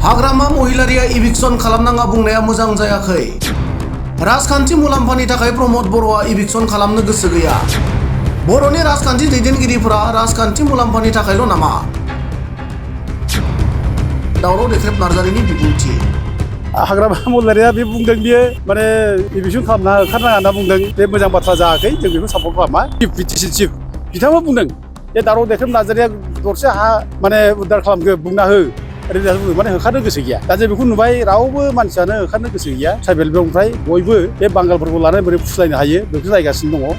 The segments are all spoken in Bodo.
हाग्रामा महिलारिया इभिक्सन खालामनाङा बुंनाया मोजां जायाखै। राजखान्थि मुलाम्फानि थाखाय प्रमद बर'आ इभिक्सन खालामनो गोसो गैया। बर'नि राजखान्थि दैदेनगिरिफोरा राजखान्थि मुलाम्फानि थाखायल' नामा? दावराव देख्रेब नार्जारिनि बिबुंथि। हाग्रामा महिलारिया बे बुंदों बियो माने इभिक्सन खालामना ओंखारनाङा होनना बुंदों। बे मोजां बाथ्रा जायाखै, जों बेखौ सापर्ट खालामा। बिटिसि चिफ बिथाङा बुंदों बे दावराव देख्रेब नार्जारिया दरसे हा माने उद्धार खालामखो बुंना हो ओरैनो बुंदों, माने होखारनो गोसो गैया। दा जों बेखौ नुबाय, रावबो मानसियानो होखारनो गोसो गैया। ट्राइबेल बेलटनिफ्राय बयबो बे बांगालफोरखौ लानानै बोरै फुस्लायनो हायो बेखौ नायगासिनो दङ।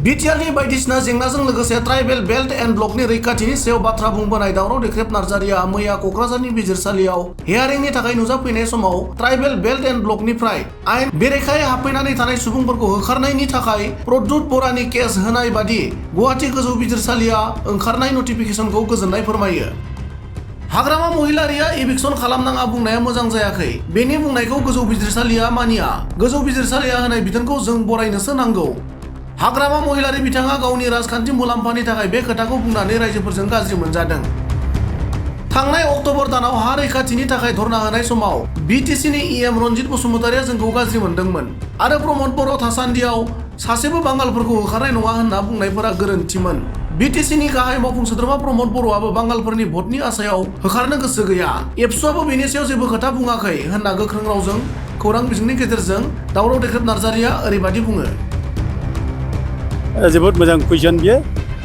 बिटिआरनि बायदिसिना जेंनाजों लोगोसे ट्राइबेल बेल्ट एन्ड ब्लकनि रैखाथिनि सायाव बाथ्रा बुंबोनाय दावराव देख्रेब नार्जारिया मैया क'क्राझारनि बिजिरसालियाव हियारिंनि थाखाय नुजाफैनाय समाव ट्राइबेल बेल्ट एन्ड ब्लकनिफ्राय आयेन बेरेखायै हाबफैनानै थानाय सुबुंफोरखौ होखारनायनि थाखाय प्रद्युत बरानि केस होनाय बादि गुवाहाटी गोजौ बिजिरसालिया ओंखारनाय नटिफिकेसनखौ गोजोननाय फोरमायो। हाग्रामा महिलारिया इभिक्सन खालामनाङा बुंनाया मोजां जायाखै। बेनि बुंनायखौ गोजौ बिजिरसालिया मानिया। गोजौ बिजिरसालिया होनाय बिथोनखौ जों बरायनोसो नांगौ। हाग्रामा महिलारि बिथाङा गावनि राजखान्थि मुलाम्फानि थाखाय बे खोथाखौ बुंनानै रायजोफोरजों गाज्रि मोनजादों। थांनाय अक्ट'बर दानाव हा रैखाथिनि थाखाय धर्ना होनाय समाव बिटिसिनि इएम रनजित बसुमतारिया जोंखौ गाज्रि मोनदोंमोन आरो प्रमद बर' थासान्दियाव सासेबो बांगालफोरखौ होखारनाय नङा होनना बुंनायफोरा गोरोन्थिमोन। बिटिसिनि गाहाय मावफुं सोद्रोमा प्रमद बर'आबो बांगालफोरनि भटनि आसायाव होखारनो गोसो गैया। एबसुआबो बेनि सायाव जेबो खोथा बुङाखै होनना गोख्रों रावजों खौरां बिजोंनि गेजेरजों दावराव देख्रेब नार्जारिया ओरैबादि बुङो। जोबोद मोजां कुइसन, बियो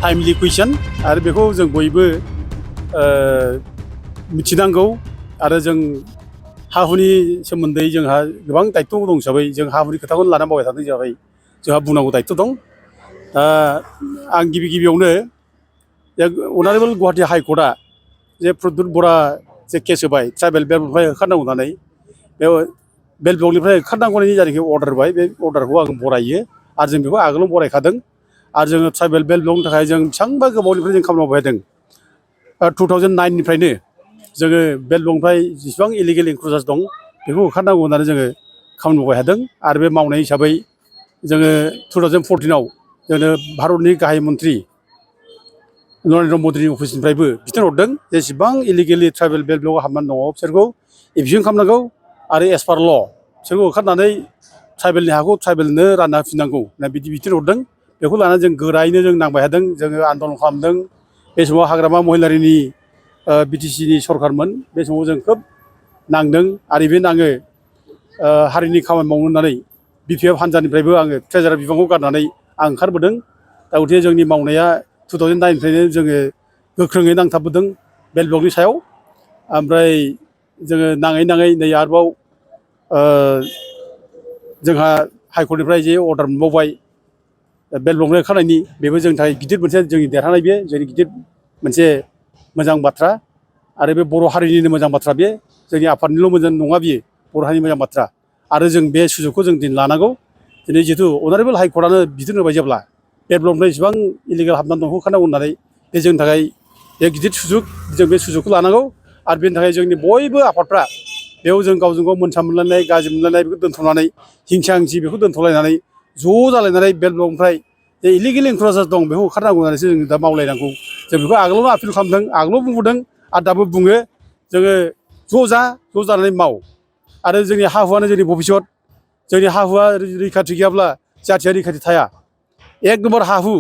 टाइमलि कुइसन आरो बेखौ जों बयबो मिथिनांगौ। आरो जों हा हुनि सोमोन्दै जोंहा गोबां दायित्व दं हिसाबै जों हा हुनि खोथाखौनो लानानै मावबाय थादों हिसाबै जोंहा बुंनांगौ दायित्व दं। आं गिबियावनो अनारेबल गुवाहाटी हाइकर्टआ जे प्रद्युत बरा जे केस होबाय ट्राइबेल बेल्टनिफ्राय होखारनांगौ होननानै, बे बेल्ट ब्लकनिफ्राय होखारनांगौनि जायनाखि अर्डार होबाय, बे अर्डारखौ आं बरायो आरो जों बेखौ आगोलावनो बरायखादों। आरो जोङो ट्राइबेल बेल्ट ब्लकनि थाखाय जों बेसेबांबा गोबावनिफ्राय जों खामानि मावबाय थादों। 2009निफ्रायनो जोङो बेल्ट ब्लकनिफ्राय जेसेबां इलिगेल इनक्रुजार्स दं बेखौ होखारनांगौ होननानै जोङो खामानि मावबाय थादों। आरो बे मावनाय हिसाबै जोङो 2014आव जोंनो भारतनि गाहाय मन्त्रि नरेन्द्र मदिनि अफिसनिफ्रायबो बिथोन हरदों, जेसेबां इलिगेलि ट्राइबेल बेल्ट ब्लकआव हाबनानै दङ बिसोरखौ इभिक्सन खालामनांगौ आरो एस पार ल' बिसोरखौ होखारनानै ट्राइबेलनि हाखौ ट्राइबेलनो रानना होफिननांगौ होनना बिदि बिथोन हरदों। बेखौ लानानै जों गोरायैनो जों नांबाय थादों, जोङो आन्दलन खालामदों। बे समाव हाग्रामा महिलारिनि बिटिसिनि सरखारमोन, बे समाव जों खोब नांदों। आरो बे नाङो हारिनि खामानि मावनो होननानै बिपिएफ हान्जानिफ्रायबो आङो ट्रेजारार बिफानखौ गारनानै आं ओंखारबोदों। दा गथिखे जोंनि मावनाया 2009निफ्रायनो जोङो गोख्रोङै नांथाबबोदों बेल्ट ब्लकनि सायाव। ओमफ्राय जोङो नाङै नै आरोबाव जोंहा हाइकर्टनिफ्राय जे अर्डार मोनबावबाय बेल्ट ब्लकनिफ्राय होखारनायनि, बेबो जोंनि थाखाय गिदिर मोनसे जोंनि देरहानाय, बे जोंनि गिदिर मोनसे मोजां बाथ्रा। आरो बे बर' हारिनिनो मोजां बाथ्रा, बे जोंनि आफादनिल' मोजां नङा, बियो बर' हारिनि मोजां बाथ्रा। आरो जों बे सुजुगखौ जों दिनै लानांगौ। दिनै जिहेतु अनारेबल हाइकर्टआनो बिथोन होबाय, जेब्ला बेल्ट ब्लकनिफ्राय जेसेबां इलिगेल हाबनानै दं होखारनांगौ होननानै, बे जोंनि थाखाय बे गिदिर सुजुग, जों बे सुजुगखौ लानांगौ। आरो बेनि थाखाय जोंनि बयबो आफादफ्रा बेयाव जों गावजों गाव मोनसा मोनलायनाय, गाज्रि मोनलायनाय बेखौ दोनथ'नानै, हिंसा हिंसि बेखौ दोनथ'लायनानै ज' जालायनानै बेल्ट ब्लकनिफ्राय जे इलिगेल इनक्रुजार्स दं बेखौ होखारनांगौ होननानैसो जों दा मावलायनांगौ। जों बेखौ आगोलावनो आपिल खालामदों, आगोलाव बुंबोदों आरो दाबो बुङो। जोङो ज' जानानै माव। आरो जोंनि हा हुआनो जोंनि भबिसत। जोंनि हा हुआ रैखाथि गैयाब्ला जाथिया रैखाथि थाया। एक नम्बर हा हु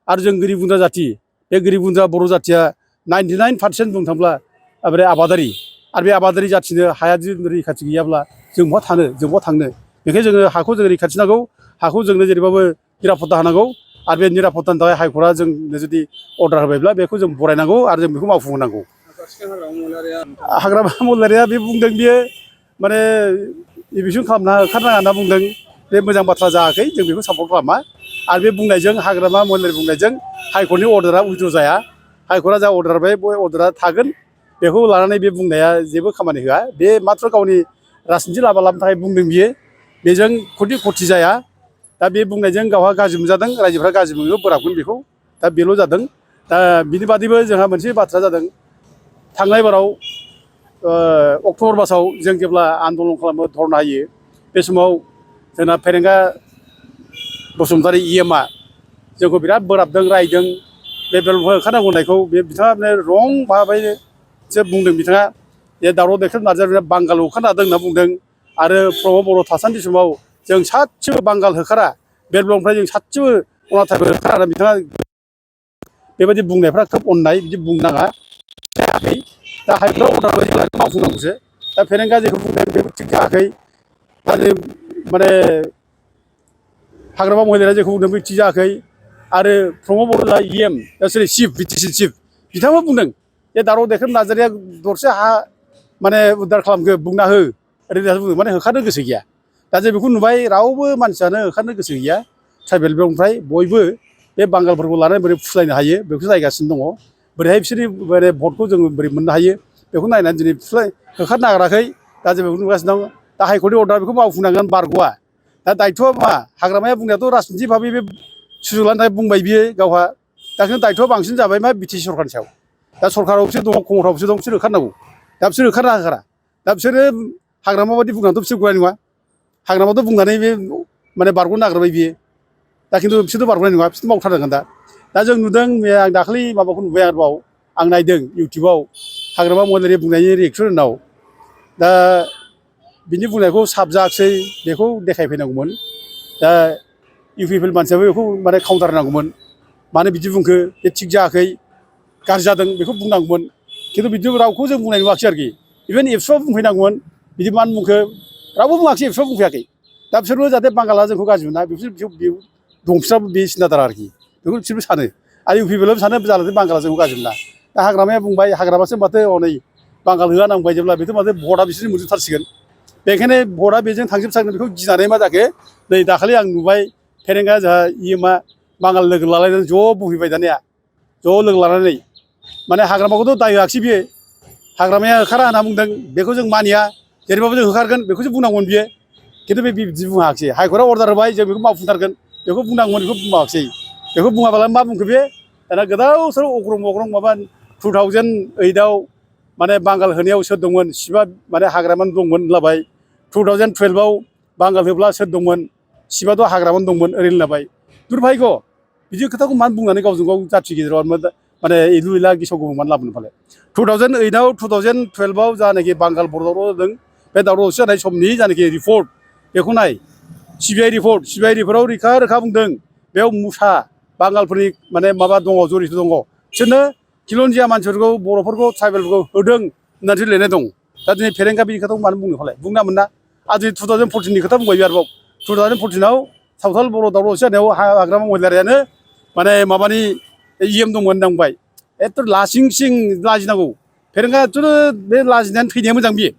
आरो जों गोरिब गुन्द्रा जाथि, बे गोरिब गुन्द्रा बर' जाथिया 99% बुंनो थांब्ला ओमफ्राय आबादारि। आरो बे आबादारि जाथिनो हाया जुदि रैखाथि गैयाब्ला जों बहा थानो, जों बहा थांनो। बेखायनो जोङो हाखौ जों रैखाथि नांगौ, हाखौ जोंनो जेरैबाबो निरापत्ता होनांगौ। आरो बे निरापत्तानि थाखाय हाइकर्टआ जोंनो जुदि अर्डार होबायब्ला बेखौ जों बरायनांगौ आरो जों बेखौ मावफुंहोनांगौ। हाग्रामा महिलारिया बे बुंदों, बियो माने इभिक्सन खालामना होखारनाङा होनना बुंदों। बे मोजां बाथ्रा जायाखै, जों बेखौ सापर्ट खालामा। आरो बे बुंनायजों, हाग्रामा महिलारि बुंनायजों हाइकर्टनि अर्डारा उइद्र' जाया। हाइकर्टआ जा अर्डार होबाय बे अर्डारा थागोन। बेखौ लानानै बे बुंनाया जेबो खामानि होआ। बे माथ्र गावनि राजनिथि लाबा लाबनि थाखाय बुंदों बियो, बेजों खथि जाया। दा बे बुंनायजों गावहा गाज्रि मोनजादों, रायजोफ्रा गाज्रि मोनगोन, बोराबगोन बेखौ। दा बेल' जादों। दा बिनि बादैबो जोंहा मोनसे बाथ्रा जादों। थांनाय बाराव अक्ट'बर मासाव जों जेब्ला आन्दलन खालामो, धर्ना होयो, बे समाव जोंना फेरेंगा बसुमतारि इएमआ जोंखौ बिराद बोराबदों, रायदों। बे बेल्ट ब्लकनिफ्राय होखारनांगौ होननायखौ बे बिथाङा रं माबायो जे बुंदों बिथाङा जे दावराव देख्रेब नार्जारिया बांगाल होखारना होदों होनना बुंदों आरो प्रमद बर' थासान्दि समाव जों सासेबो बांगाल होखारा बे ब्लकनिफ्राय जों सासेबो अनाथायबो होखारा होनना बिथाङा बेबायदि बुंनायफ्रा खोब अननाय बिदि बुंनाङा जायाखै दा हाइकर्टआव अर्डार बायदिब्ला मावफुंनांगौसो दा फेरेंगा जेखौ बुंदों बेबो थिग जायाखै दा माने हाग्रामा महिलाया जेखौ बुंदों बे थिग जायाखै आरो प्रमद बर'आ EM सोरि चिफ बिटिसि चिफ बिथाङाबो बुंदों जे दावराव देख्रेब नार्जारिया दरसे हा माने उद्धार खालामखो बुंना हो ओरैनो बुंदों माने होखारनो गोसो गैया दा जों बेखौ नुबाय रावबो मानसियानो होखारनो गोसो गैया ट्राइबेल बेलटनिफ्राय बयबो बे बांगालफोरखौ लानानै बोरै फुस्लायनो हायो बेखौ नायगासिनो दङ बोरैहाय बिसोरनि माने भटखौ जोङो बोरै मोननो हायो बेखौ नायनानै दिनै होखारनो नागाराखै दा जों बेखौ नुगासिनो दं दा हाइकर्टनि अर्डार बेखौ मावफुंनांगोन बारग'आ दा दायथ'आ मा हाग्रामाया बुंनायाथ' राजनिथि भाबै बे सुजुग लानो थाखाय बुंबाय बियो गावहा दा खिन्थु दायथ'आ बांसिन जाबाय मा बिटिसि सरकारनि सायाव दा सरकाराव बिसोर दङ खमथाव बिसोर दं बिसोर होखारनांगौ दा बिसोर होखारना होखारा दा बिसोरो हाग्रामा बायदि बुंनानैथ' बिसोर गनाय नङा हाग्रामाथ' बुंनानै बे माने बारग'नो नागिरबाय बियो दा खिन्थु बिसोरथ' बारग'नाय नङा बिसोर मावथारनांगोन दा जों नुदों आं दाखालि माबाखौ नुबाय आरोबाव आं नायदों इउटुबाव हाग्रामा महिलारि बुंनायनि रिएक्सनाव दा बिनि बुंनायखौ साबजायाखिसै बेखौ देखायफैनांगौमोन दा इउपिपिएल मानसियाबो बेखौ माने काउन्टार होनांगौमोन मानो बिदि बुंखो बे थिग जायाखै गाज्रि जादों बेखौ बुंनांगौमोन खिन्थु बिदि रावखौ जों बुंनाय नुवाखिसै आरोखि इभेन एबसुआव बुंफैनांगौमोन बिदि मानो बुंखो रावबो बुङाखिसै एबसुआव बुंफैयाखै दा बिसोरबो जाहाथे बांगाला जोंखौ गाज्रि मोना बिसोर दं बिस्राबो बे सिन्थाधारा आरोखि बेखौ बिसोरबो सानो आरो इउपिपिएलआबो सानो जाहाथे बांगाला जोंखौ गाज्रि मोना दा हाग्रामाया बुंबाय हाग्रामासो माथो हनै बांगाल होआ नांबाय जेब्ला बेथ' माथो भटआ बिसोरनि मोनजोबथारसिगोन बेखायनो भटआ बेजों थांजोबथारगोन बेखौ गिनानै मा जाखो नै दाखालि आं नुबाय फेरेंगा जोंहा EMआ बांगाल लोगो लालायनानै ज' बुंफैबाय दानिया ज' लोगो लानानै माने हाग्रामाखौथ' दाय होआखिसै बियो हाग्रामाया होखारा होनना बुंदों बेखौ जों मानिया जेरैबाबो जों होखारगोन बेखौसो बुंनांगौमोन बियो खिन्थु बे बिदि बुङाखिसै हाइकर्टआ अर्डार होबाय जों बेखौ मावफुंथारगोन बेखौ बुंनांगौमोन बेखौ बुङाखिसै बेखौ बुङाबालाय मा बुंखो बे दाना गोदाव सोर अग्रं माबा 2008आव माने बांगाल होनायाव सोर दंमोन सिबा माने हाग्रामानो दंमोन होनलाबाय 2012आव बांगाल होब्ला सोर दंमोन सिबाथ' हाग्रामानो दंमोन ओरै होनलाबाय दुर्भाग्य बिदि खोथाखौ मानो बुंनानै गावजों गाव जाथि गेजेराव माने इलु इला गेसाव गोफोन मानो लाबोनो फालाय 2008आव 2012आव जानाखि बांगाल बर' दावराव जादों बे दावराव दावसि जानाय समनि जानाखि रिपर्ट बेखौ नाय CBI रिपर्टआव रोखा बुंदों बेयाव मुसा बांगालफोरनि माने माबा दङ जरित दङ बिसोरनो खिलन्जिया मानसिफोरखौ बर'फोरखौ ट्राइबेलफोरखौ होदों होननानैसो लिरनाय दं दा दिनै फेरेंगा बिनि खोथाखौ मानो बुंनो फालाय बुंना मोना आरो दिनै 2014नि खोथा बुंबाय आरोबाव 2014आव सावथाल बर' दावराव दावसि जानायाव हाग्रामा महिलारियानो माने माबानि EM दंमोन होनना बुंबाय एथ' लासिं सिं लाजिनांगौ फेरेंगायाथ' बे लाजिनानै थैनाया मोजां बियो